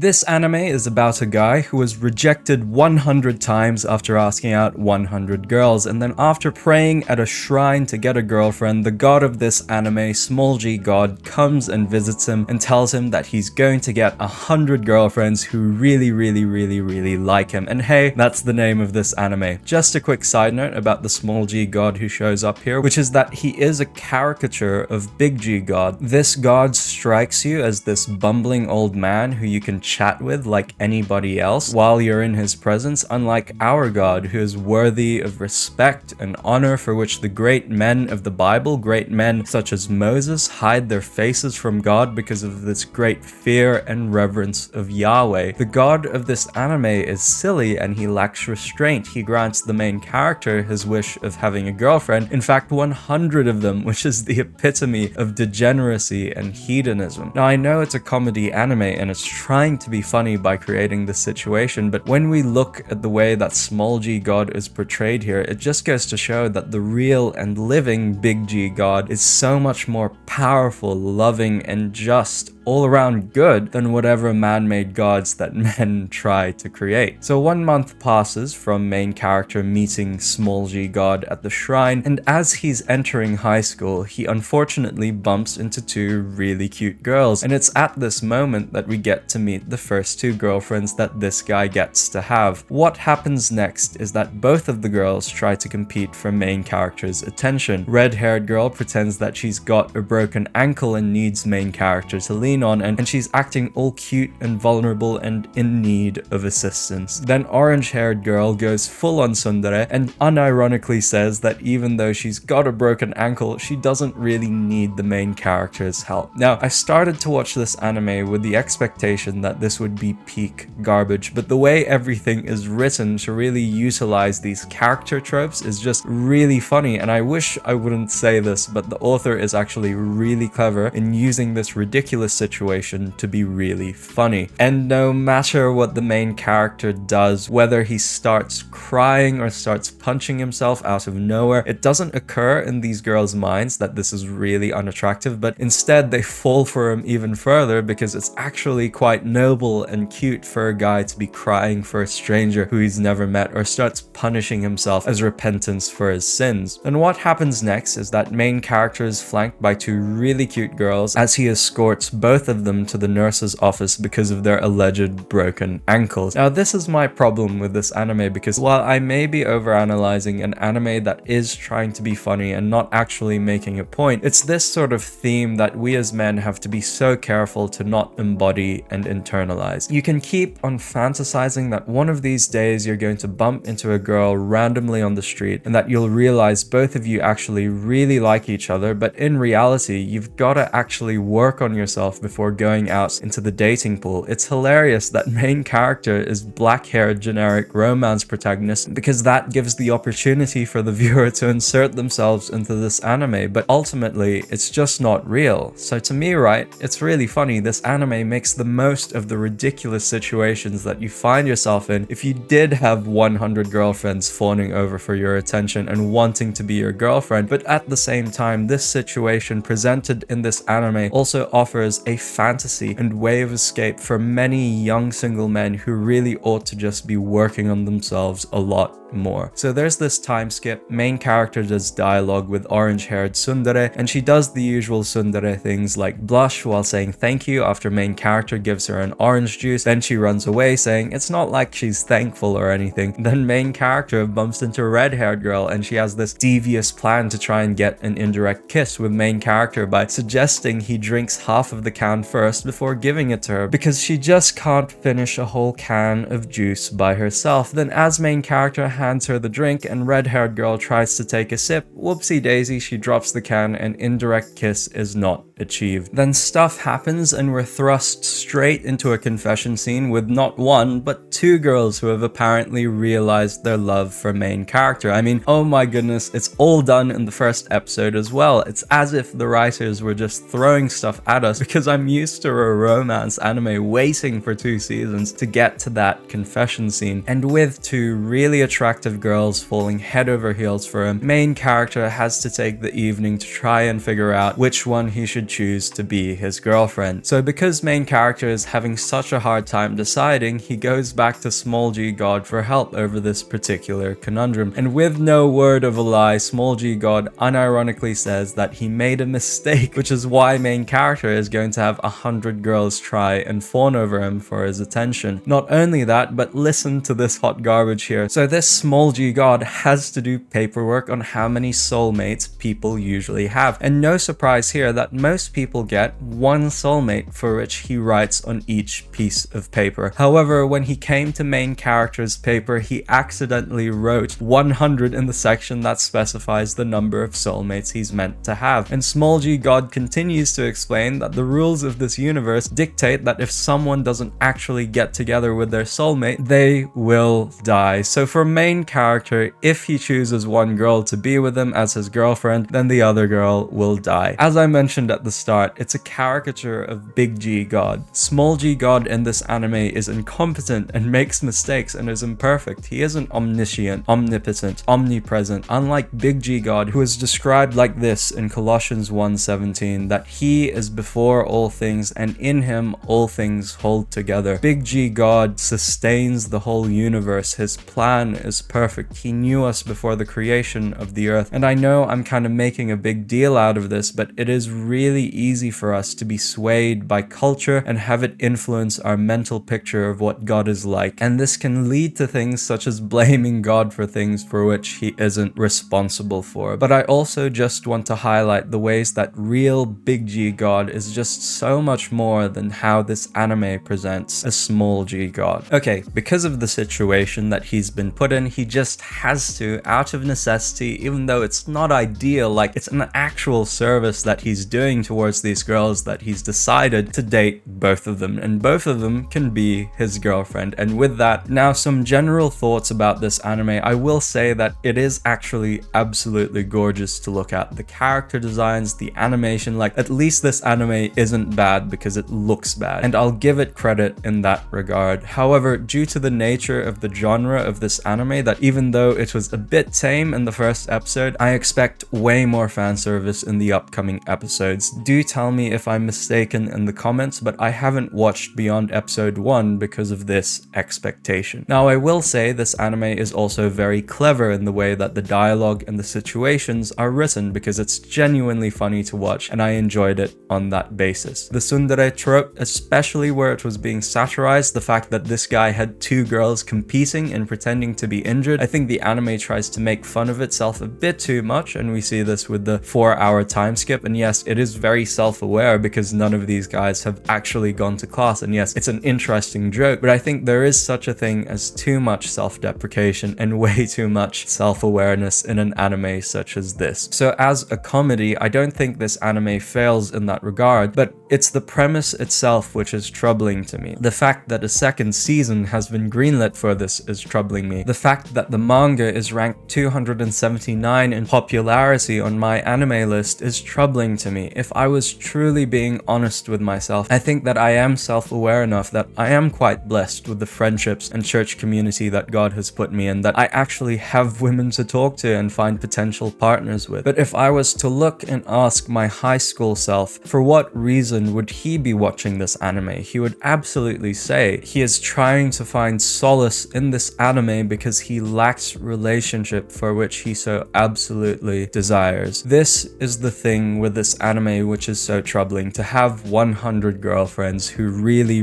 This anime is about a guy who was rejected 100 times after asking out 100 girls, and then after praying at a shrine to get a girlfriend, the god of this anime, small g god, comes and visits him and tells him that he's going to get 100 girlfriends who really like him. And hey, that's the name of this anime. Just a quick side note about the small g god who shows up here, which is that he is a caricature of big G god. This god strikes you as this bumbling old man who you can chat with like anybody else while you're in his presence, unlike our God, who is worthy of respect and honor, for which the great men of the Bible, great men such as Moses, hide their faces from God because of this great fear and reverence of Yahweh. The God of this anime is silly and he lacks restraint. He grants the main character his wish of having a girlfriend, in fact 100 of them, which is the epitome of degeneracy and hedonism. Now I know it's a comedy anime and it's trying to be funny by creating this situation, but when we look at the way that small g god is portrayed here, it just goes to show that the real and living big G god is so much more powerful, loving, and just, all around good than whatever man-made gods that men try to create. So 1 month passes from main character meeting small g god at the shrine, and as he's entering high school, he unfortunately bumps into 2 really cute girls, and it's at this moment that we get to meet the first 2 girlfriends that this guy gets to have. What happens next is that both of the girls try to compete for main character's attention. Red-haired girl pretends that she's got a broken ankle and needs main character to lean on, and she's acting all cute and vulnerable and in need of assistance. Then orange-haired girl goes full on tsundere and unironically says that even though she's got a broken ankle, she doesn't really need the main character's help. Now, I started to watch this anime with the expectation that this would be peak garbage, but the way everything is written to really utilize these character tropes is just really funny, and I wish I wouldn't say this, but the author is actually really clever in using this ridiculous situation to be really funny. And no matter what the main character does, whether he starts crying or starts punching himself out of nowhere, it doesn't occur in these girls' minds that this is really unattractive, but instead they fall for him even further because it's actually quite noble and cute for a guy to be crying for a stranger who he's never met, or starts punishing himself as repentance for his sins. And what happens next is that main character is flanked by 2 really cute girls as he escorts both of them to the nurse's office because of their alleged broken ankles. Now this is my problem with this anime, because while I may be overanalyzing an anime that is trying to be funny and not actually making a point, it's this sort of theme that we as men have to be so careful to not embody and internalize. You can keep on fantasizing that one of these days you're going to bump into a girl randomly on the street and that you'll realize both of you actually really like each other, but in reality you've got to actually work on yourself before going out into the dating pool. It's hilarious that main character is black-haired generic romance protagonist because that gives the opportunity for the viewer to insert themselves into this anime, but ultimately it's just not real. So to me, right, it's really funny. This anime makes the most of the ridiculous situations that you find yourself in if you did have 100 girlfriends fawning over for your attention and wanting to be your girlfriend, but at the same time this situation presented in this anime also offers a fantasy and way of escape for many young single men who really ought to just be working on themselves a lot more. So there's this time skip. Main character does dialogue with orange-haired tsundere, and she does the usual tsundere things like blush while saying thank you after main character gives her an orange juice. Then she runs away saying it's not like she's thankful or anything. Then main character bumps into a red-haired girl and she has this devious plan to try and get an indirect kiss with main character by suggesting he drinks half of the can first before giving it to her because she just can't finish a whole can of juice by herself. Then as main character hands her the drink and red-haired girl tries to take a sip, whoopsie daisy, she drops the can and indirect kiss is not achieved. Then stuff happens and we're thrust straight into a confession scene with not 1 but 2 girls who have apparently realized their love for main character. I mean, oh my goodness, it's all done in the first episode as well. It's as if the writers were just throwing stuff at us because I'm used to a romance anime waiting for 2 seasons to get to that confession scene. And with 2 really attractive girls falling head over heels for him, main character has to take the evening to try and figure out which one he should choose to be his girlfriend. So because main character is having such a hard time deciding, he goes back to small g god for help over this particular conundrum. And with no word of a lie, small g god unironically says that he made a mistake, which is why main character is going to have 100 girls try and fawn over him for his attention. Not only that, but listen to this hot garbage here. So this small g god has to do paperwork on how many soulmates people usually have. And no surprise here that most people get one soulmate for which he writes on each piece of paper. However, when he came to main character's paper, he accidentally wrote 100 in the section that specifies the number of soulmates he's meant to have. And small g god continues to explain that the rules of this universe dictate that if someone doesn't actually get together with their soulmate, they will die. So for main character, if he chooses one girl to be with him as his girlfriend, then the other girl will die. As I mentioned at the start, it's a caricature of big G god. Small g god in this anime is incompetent and makes mistakes and is imperfect. He isn't omniscient, omnipotent, omnipresent, unlike big G god, who is described like this in Colossians 1:17, that he is before all things and in him all things hold together. Big G god sustains the whole universe. His plan is perfect. He knew us before the creation of the earth. And I know I'm kind of making a big deal out of this, but it is really easy for us to be swayed by culture and have it influence our mental picture of what God is like. And this can lead to things such as blaming God for things for which he isn't responsible for. But I also just want to highlight the ways that real big G God is just so much more than how this anime presents a small g God. Okay, because of the situation that he's been put in, he just has to, out of necessity, even though it's not ideal, like it's an actual service that he's doing towards these girls, that he's decided to date both of them, and both of them can be his girlfriend. And with that, now some general thoughts about this anime. I will say that it is actually absolutely gorgeous to look at. The character designs, the animation, like at least this anime isn't bad because it looks bad, and I'll give it credit in that regard. However, due to the nature of the genre of this anime, that even though it was a bit tame in the first episode, I expect way more fan service in the upcoming episodes. Do tell me if I'm mistaken in the comments, but I haven't watched beyond episode 1 because of this expectation. Now, I will say this anime is also very clever in the way that the dialogue and the situations are written, because it's genuinely funny to watch, and I enjoyed it on that basis. The tsundere trope, especially where it was being satirized, the fact that this guy had two girls competing and pretending to be injured, I think the anime tries to make fun of itself a bit too much, and we see this with the 4-hour time skip. And yes, it is very self-aware because none of these guys have actually gone to class, and yes, it's an interesting joke, but I think there is such a thing as too much self-deprecation and way too much self-awareness in an anime such as this. So as a comedy, I don't think this anime fails in that regard, but it's the premise itself which is troubling to me. The fact that a second season has been greenlit for this is troubling me. The fact that the manga is ranked 279 in popularity on my anime list is troubling to me. If I was truly being honest with myself, I think that I am self-aware enough that I am quite blessed with the friendships and church community that God has put me in, that I actually have women to talk to and find potential partners with. But if I was to look and ask my high school self, for what reason would he be watching this anime? He would absolutely say he is trying to find solace in this anime because he lacks relationship for which he so absolutely desires. This is the thing with this anime which is so troubling. To have 100 girlfriends who really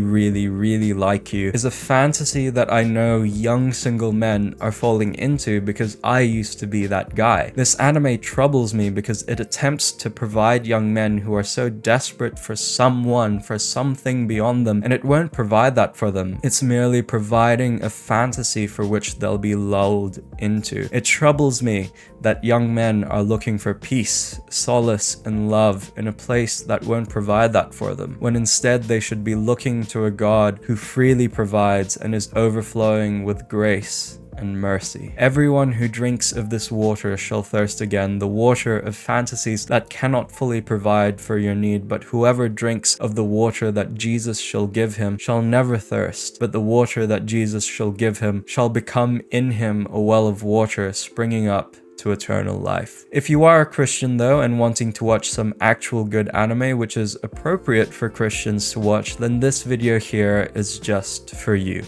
like you is a fantasy that I know young single men are falling into, because I used to be that guy. This anime troubles me because it attempts to provide young men who are so desperate for someone, for something beyond them, and it won't provide that for them. It's merely providing a fantasy for which they'll be lulled into. It troubles me that young men are looking for peace, solace, and love in a place that won't provide that for them, when instead they should be looking to a God who freely provides and is overflowing with grace and mercy. Everyone who drinks of this water shall thirst again, the water of fantasies that cannot fully provide for your need, but whoever drinks of the water that Jesus shall give him shall never thirst, but the water that Jesus shall give him shall become in him a well of water springing up to eternal life. If you are a Christian though and wanting to watch some actual good anime which is appropriate for Christians to watch, then this video here is just for you.